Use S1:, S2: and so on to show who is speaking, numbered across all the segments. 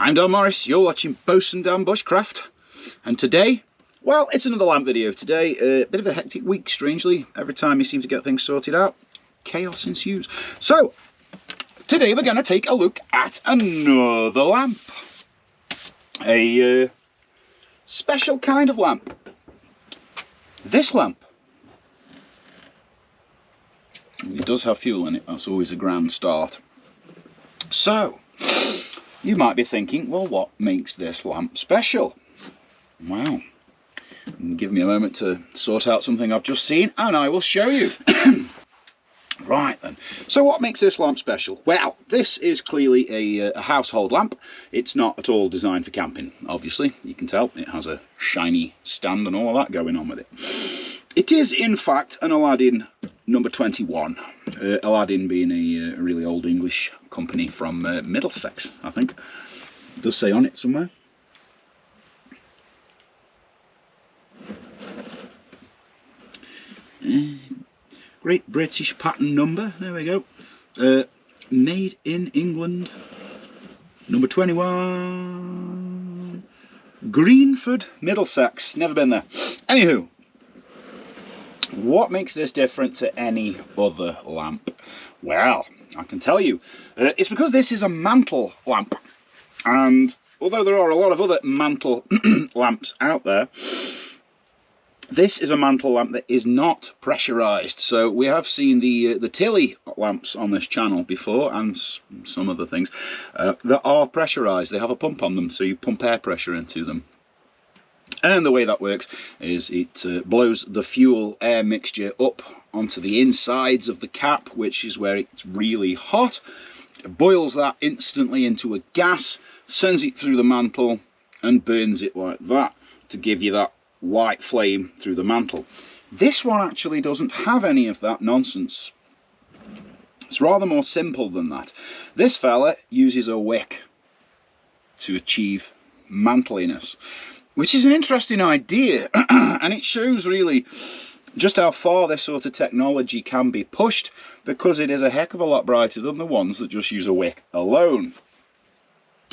S1: I'm Dan Morris, you're watching Bosun Dan Bushcraft, and today, well, it's another lamp video. Today, a bit of a hectic week, strangely. Every time you seem to get things sorted out, chaos ensues. So, today we're going to take a look at another lamp. A special kind of lamp. This lamp. It does have fuel in it, that's always a grand start. So, you might be thinking, well, what makes this lamp special? Well, give me a moment to sort out something I've just seen and I will show you. Right then, so what makes this lamp special? Well, this is clearly a household lamp. It's not at all designed for camping, obviously. You can tell it has a shiny stand and all of that going on with it. It is, in fact, an Aladdin number 21. Aladdin being a really old English company from Middlesex, I think. It does say on it somewhere. Great British pattern number, there we go. Made in England, number 21. Greenford, Middlesex, never been there. Anywho, what makes this different to any other lamp? Well, I can tell you, it's because this is a mantle lamp. And although there are a lot of other mantle lamps out there, this is a mantle lamp that is not pressurized. So we have seen the Tilly lamps on this channel before, and some other things that are pressurized. They have a pump on them, so you pump air pressure into them. And the way that works is it blows the fuel air mixture up onto the insides of the cap, which is where it's really hot. It boils that instantly into a gas, sends it through the mantle and burns it like that to give you that white flame through the mantle. This one actually doesn't have any of that nonsense. It's rather more simple than that. This fella uses a wick to achieve mantliness, which is an interesting idea, and it shows really just how far this sort of technology can be pushed, because it is a heck of a lot brighter than the ones that just use a wick alone.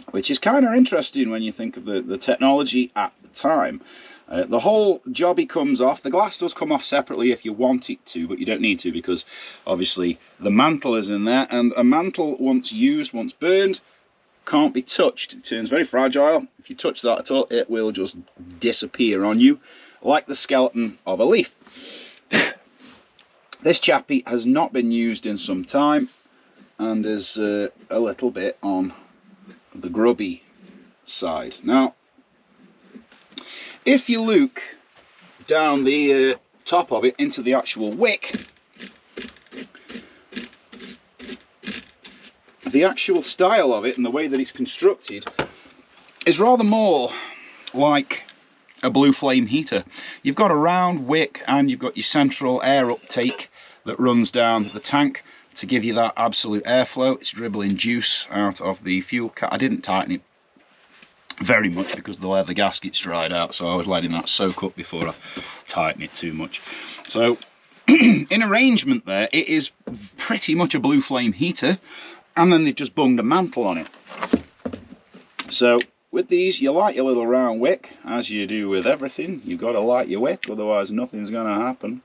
S1: Which is kind of interesting when you think of the technology at the time. The whole jobby comes off. The glass does come off separately if you want it to, but you don't need to, because obviously the mantle is in there, and a mantle, once used, once burned, can't be touched. It turns very fragile. If you touch that at all, it will just disappear on you like the skeleton of a leaf. This chappy has not been used in some time and is a little bit on the grubby side. Now, if you look down the top of it into the actual wick, the actual style of it and the way that it's constructed is rather more like a blue flame heater. You've got a round wick and you've got your central air uptake that runs down the tank to give you that absolute airflow. It's dribbling juice out of the fuel cap. I didn't tighten it very much because the leather gasket's dried out, so I was letting that soak up before I tighten it too much. So in arrangement there, it is pretty much a blue flame heater, and then they've just bunged a mantle on it. So with these, you light your little round wick, as you do with everything. You've got to light your wick, otherwise nothing's going to happen.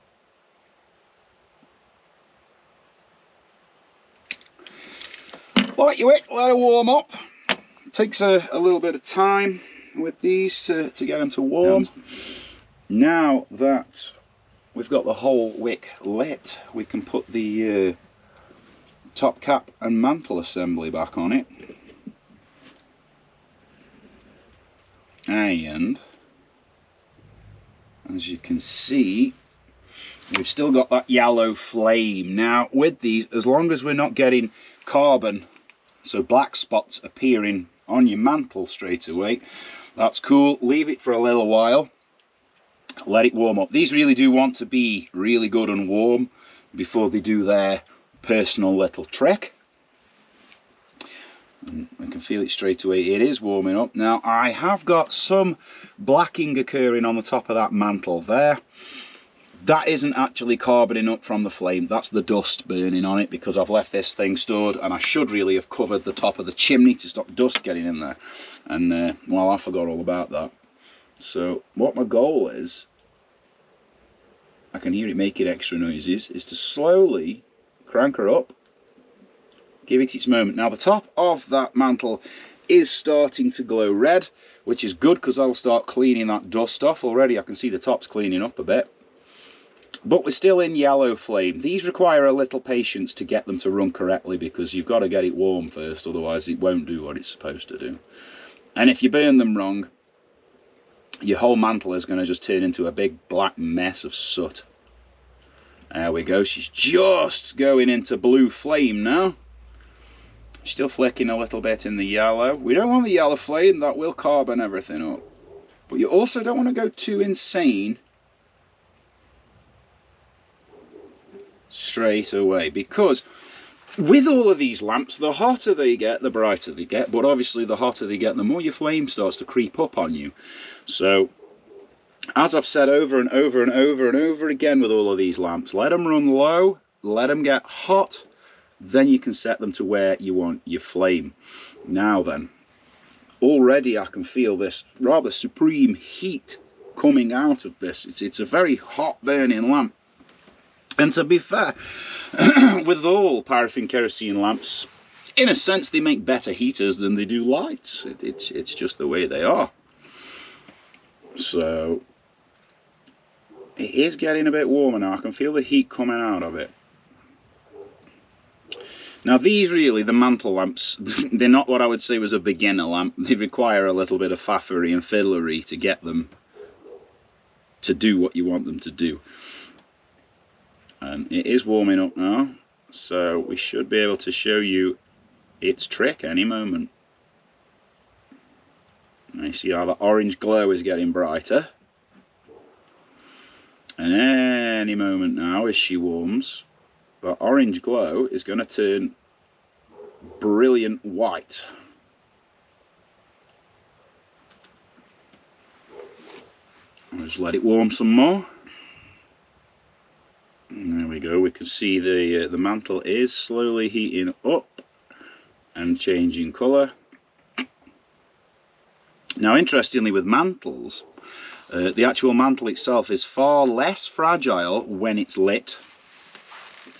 S1: Light your wick, let it warm up. It takes a little bit of time with these to get them to warm. Now that we've got the whole wick lit, we can put the top cap and mantle assembly back on it. And as you can see, we've still got that yellow flame. Now with these, as long as we're not getting carbon, so black spots appearing on your mantle straight away, that's cool. Leave it for a little while, let it warm up. These really do want to be really good and warm before they do their personal little trick. And I can feel it straight away, it is warming up. Now I have got some blacking occurring on the top of that mantle there, that isn't actually carboning up from the flame, that's the dust burning on it, because I've left this thing stored, and I should really have covered the top of the chimney to stop dust getting in there. And well, I forgot all about that. So what my goal is, I can hear it making extra noises, is to slowly crank her up, give it its moment. Now the top of that mantle is starting to glow red, which is good because I'll start cleaning that dust off. Already I can see the top's cleaning up a bit. But we're still in yellow flame. These require a little patience to get them to run correctly, because you've got to get it warm first, otherwise it won't do what it's supposed to do. And if you burn them wrong, your whole mantle is going to just turn into a big black mess of soot. There we go, she's just going into blue flame now. Still flicking a little bit in the yellow. We don't want the yellow flame, that will carbon everything up. But you also don't want to go too insane straight away, because with all of these lamps, the hotter they get, the brighter they get, but obviously the hotter they get, the more your flame starts to creep up on you. So as I've said over and over and over and over again with all of these lamps, let them run low, let them get hot, then you can set them to where you want your flame. Now then, already I can feel this rather supreme heat coming out of this. It's a very hot burning lamp. And to be fair, with all paraffin kerosene lamps, in a sense they make better heaters than they do lights. It's just the way they are. So it is getting a bit warmer now. I can feel the heat coming out of it. Now these really, the mantle lamps, they're not what I would say was a beginner lamp. They require a little bit of faffery and fiddlery to get them to do what you want them to do. And it is warming up now, so we should be able to show you its trick any moment. Now you see how the orange glow is getting brighter. And any moment now, as she warms, the orange glow is going to turn brilliant white. I'll just let it warm some more. There we go, we can see the mantle is slowly heating up and changing colour. Now interestingly, with mantles, the actual mantle itself is far less fragile when it's lit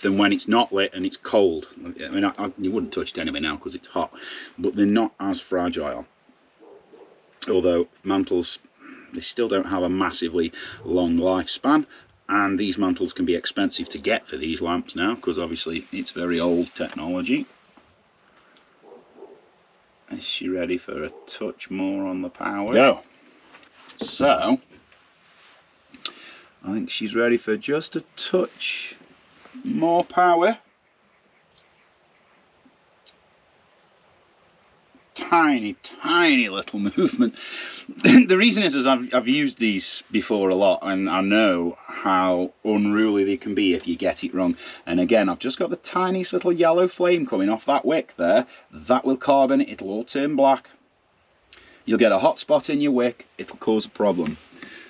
S1: than when it's not lit and it's cold. I mean, you wouldn't touch it anyway now because it's hot, but they're not as fragile. Although mantles, they still don't have a massively long lifespan. And these mantles can be expensive to get for these lamps now, because obviously it's very old technology. Is she ready for a touch more on the power? No. So, I think she's ready for just a touch more power. Tiny, tiny little movement. The reason is I've used these before a lot, and I know how unruly they can be if you get it wrong. And again, I've just got the tiniest little yellow flame coming off that wick there. That will carbon, it'll all turn black. You'll get a hot spot in your wick, it'll cause a problem.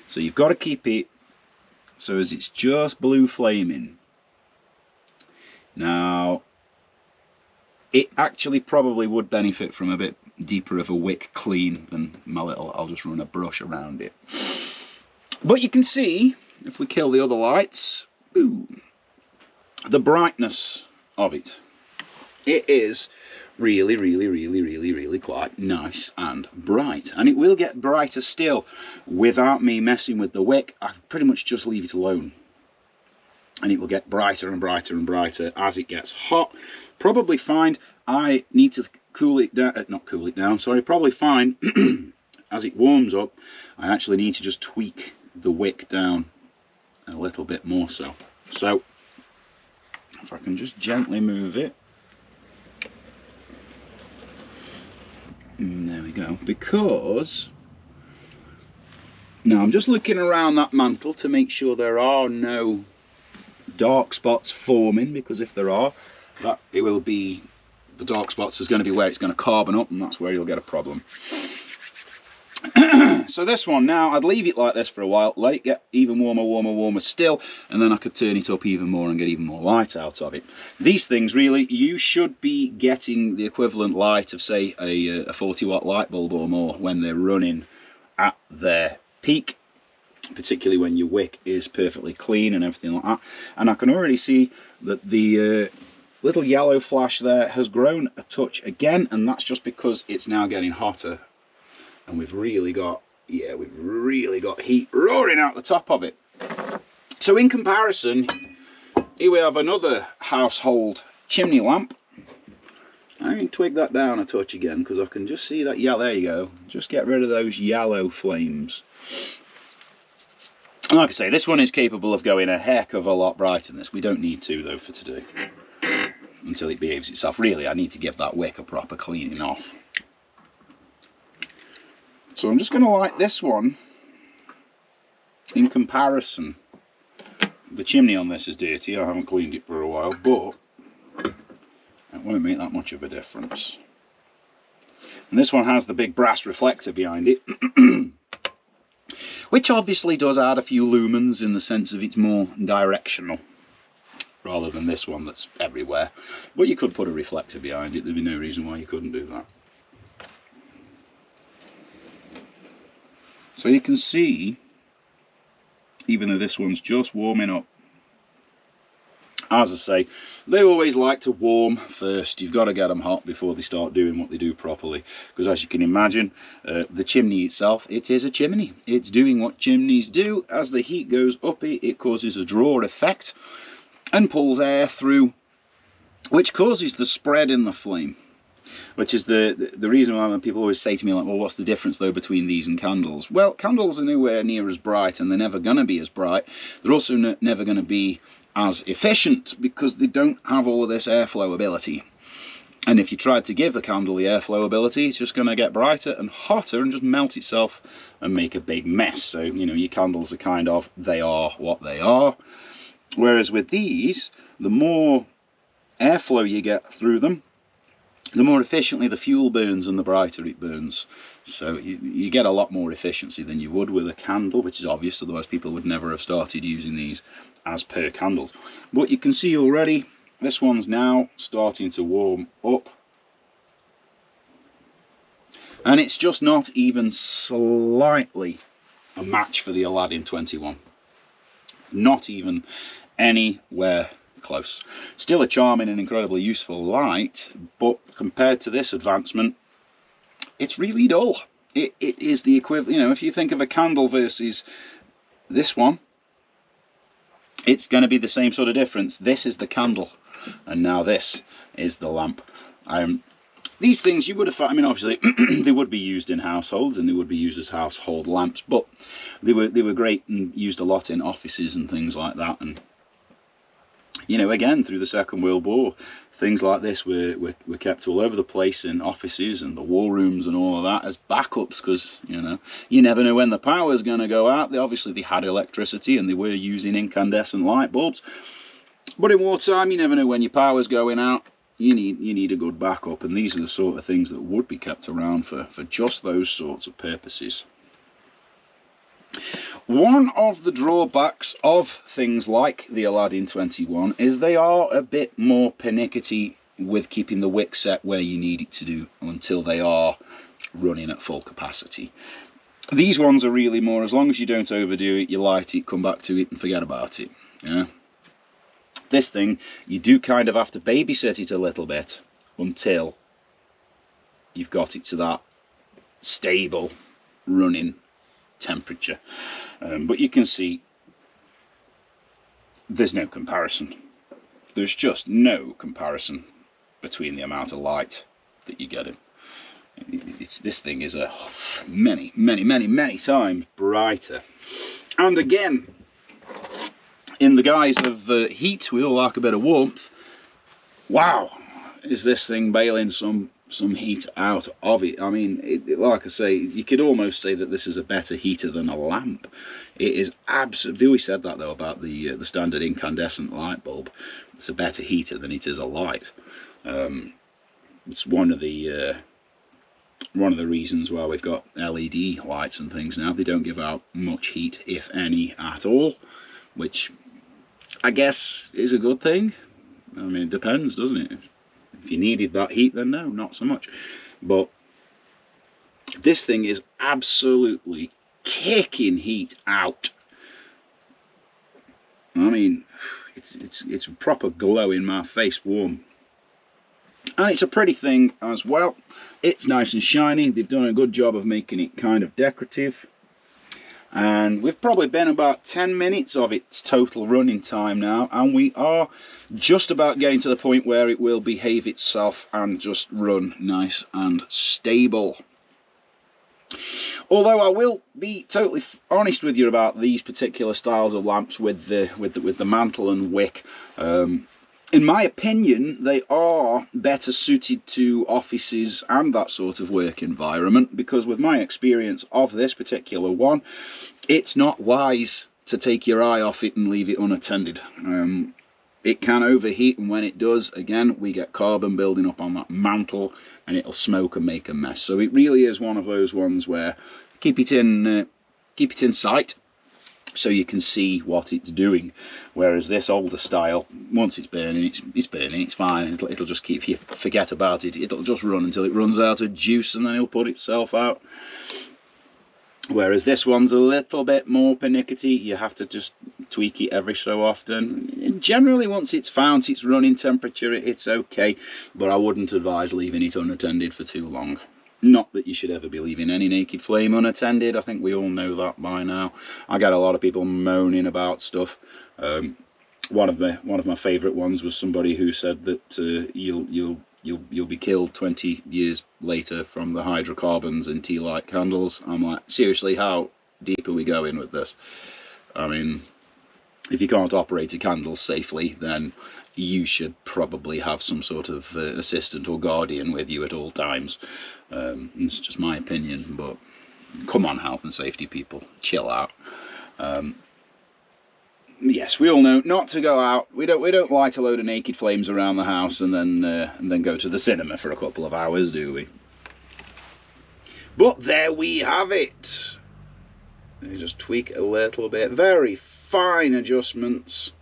S1: So you've got to keep it so as it's just blue flaming. Now, it actually probably would benefit from a bit deeper of a wick clean than my little, I'll just run a brush around it. But you can see, if we kill the other lights, boom, the brightness of it. It is really, really, really, really, really quite nice and bright. And it will get brighter still without me messing with the wick. I pretty much just leave it alone. And it will get brighter and brighter and brighter as it gets hot. Probably find I need to cool it down, not cool it down, sorry, probably find as it warms up, I actually need to just tweak the wick down a little bit more so. So, if I can just gently move it. And there we go, because now I'm just looking around that mantle to make sure there are no dark spots forming, because if there are, that it will be, the dark spots is going to be where it's going to carbon up, and that's where you'll get a problem. So this one now, I'd leave it like this for a while, let it get even warmer, warmer still, and then I could turn it up even more and get even more light out of it. These things really, you should be getting the equivalent light of, say, a 40 watt light bulb or more when they're running at their peak, particularly when your wick is perfectly clean and everything like that. And I can already see that the little yellow flash there has grown a touch again, and that's just because it's now getting hotter. And we've really got heat roaring out the top of it. So in comparison, here we have another household chimney lamp. I can twig that down a touch again because I can just see that yellow. There you go. Just get rid of those yellow flames. And like I say, this one is capable of going a heck of a lot brighter than this. We don't need to though for today, until it behaves itself. Really, I need to give that wick a proper cleaning off. So I'm just going to light this one in comparison. The chimney on this is dirty, I haven't cleaned it for a while, but it won't make that much of a difference. And this one has the big brass reflector behind it, which obviously does add a few lumens in the sense of it's more directional, rather than this one that's everywhere. But you could put a reflector behind it, there'd be no reason why you couldn't do that. So you can see, even though this one's just warming up, as I say, they always like to warm first. You've got to get them hot before they start doing what they do properly. Because as you can imagine, the chimney itself, it is a chimney. It's doing what chimneys do. As the heat goes up, it causes a draw effect and pulls air through, which causes the spread in the flame. Which is the reason why when people always say to me, like, well, what's the difference though between these and candles? Well, candles are nowhere near as bright, and they're never going to be as bright. They're also never going to be as efficient because they don't have all of this airflow ability. And if you tried to give a candle the airflow ability, it's just going to get brighter and hotter and just melt itself and make a big mess. So, you know, your candles are kind of, they are what they are. Whereas with these, the more airflow you get through them, the more efficiently the fuel burns and the brighter it burns. So you get a lot more efficiency than you would with a candle, which is obvious, otherwise people would never have started using these as per candles. But you can see already, this one's now starting to warm up. And it's just not even slightly a match for the Aladdin 21. Not even anywhere close. Still a charming and incredibly useful light, but compared to this advancement, it's really dull. It is the equivalent, you know, if you think of a candle versus this one, it's going to be the same sort of difference. This is the candle, and now this is the lamp. These things you would have found, I mean, obviously they would be used in households and they would be used as household lamps, but they were great and used a lot in offices and things like that. And you know, again, through the Second World War, things like this were kept all over the place in offices and the war rooms and all of that as backups, because, you know, you never know when the power's going to go out. They had electricity and they were using incandescent light bulbs. But in wartime, you never know when your power's going out. You need a good backup, and these are the sort of things that would be kept around for just those sorts of purposes. One of the drawbacks of things like the Aladdin 21 is they are a bit more pernickety with keeping the wick set where you need it to do until they are running at full capacity. These ones are really more, as long as you don't overdo it, you light it, come back to it and forget about it. Yeah. This thing, you do kind of have to babysit it a little bit until you've got it to that stable running temperature. But you can see there's no comparison. There's just no comparison between the amount of light that you get in. This thing is many times brighter. And again, in the guise of heat, we all like a bit of warmth. Wow, is this thing bailing some heat out of it. I mean, like I say, you could almost say that this is a better heater than a lamp. It is absolutely, we said that though about the standard incandescent light bulb. It's a better heater than it is a light. It's one of the one of the reasons why we've got LED lights and things now. They don't give out much heat, if any, at all, which I guess is a good thing. I mean, it depends, doesn't it? If you needed that heat, then no, not so much. But this thing is absolutely kicking heat out. I mean, it's a proper glow in my face warm. And it's a pretty thing as well. It's nice and shiny. They've done a good job of making it kind of decorative. And we've probably been about 10 minutes of its total running time now, and we are just about getting to the point where it will behave itself and just run nice and stable. Although I will be totally honest with you about these particular styles of lamps with the mantle and wick. In my opinion, they are better suited to offices and that sort of work environment, because with my experience of this particular one, it's not wise to take your eye off it and leave it unattended. It can overheat, and when it does, again, we get carbon building up on that mantle and it'll smoke and make a mess. So it really is one of those ones where keep it in sight, so you can see what it's doing. Whereas this older style, once it's burning, it's burning, it's fine. It'll just keep you, forget about it. It'll just run until it runs out of juice, and then it'll put itself out. Whereas this one's a little bit more pernickety. You have to just tweak it every so often. Generally, once it's found its running temperature, it's okay, but I wouldn't advise leaving it unattended for too long. Not that you should ever be leaving any naked flame unattended. I think we all know that by now. I get a lot of people moaning about stuff. One of my favourite ones was somebody who said that you'll be killed 20 years later from the hydrocarbons in tea light candles. I'm like, seriously, how deep are we going with this? I mean, if you can't operate a candle safely, then you should probably have some sort of assistant or guardian with you at all times. It's just my opinion, but come on, health and safety people, chill out. Yes, we all know not to go out. We don't light a load of naked flames around the house and then go to the cinema for a couple of hours, do we? But there we have it. Let me just tweak it a little bit. Very fine adjustments.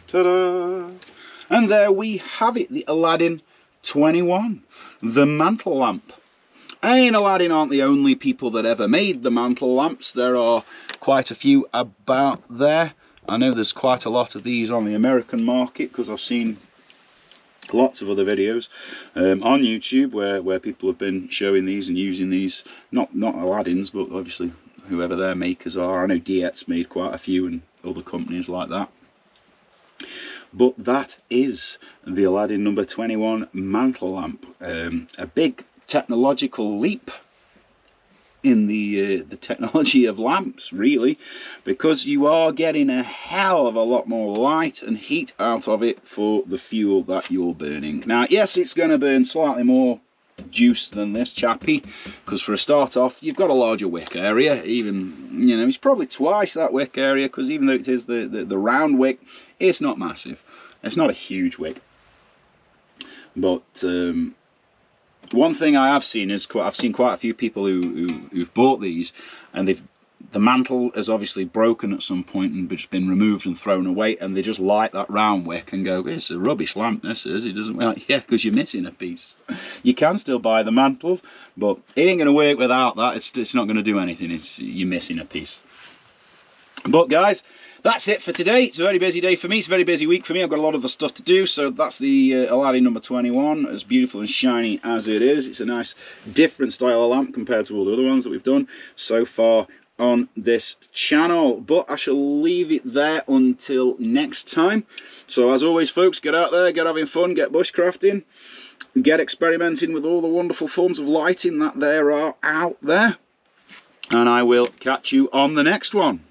S1: Ta-da! And there we have it, the Aladdin 21, the mantle lamp. And Aladdin aren't the only people that ever made the mantle lamps. There are quite a few about there. I know there's quite a lot of these on the American market, because I've seen lots of other videos on YouTube where people have been showing these and using these. Not Aladdin's, but obviously whoever their makers are. I know Diet's made quite a few, and other companies like that. But that is the Aladdin number 21 mantle lamp. A big technological leap in the technology of lamps, really, because you are getting a hell of a lot more light and heat out of it for the fuel that you're burning. Now, yes, it's going to burn slightly more juice than this chappy, because for a start off, you've got a larger wick area. Even, you know, it's probably twice that wick area, because even though it is the round wick, it's not massive. It's not a huge wick. But one thing I have seen is I've seen quite a few people who've bought these, and the mantle has obviously broken at some point and just been removed and thrown away, and they just light that round wick and go, it's a rubbish lamp, this is. It doesn't work. Yeah, because you're missing a piece. You can still buy the mantles, but it ain't going to work without that. It's not going to do anything. You're missing a piece. But guys, that's it for today. It's a very busy day for me. It's a very busy week for me. I've got a lot of the stuff to do. So that's the Aladdin number 21, as beautiful and shiny as it is. It's a nice different style of lamp compared to all the other ones that we've done so far on this channel. But I shall leave it there until next time. So as always, folks, get out there, get having fun, get bushcrafting, get experimenting with all the wonderful forms of lighting that there are out there. And I will catch you on the next one.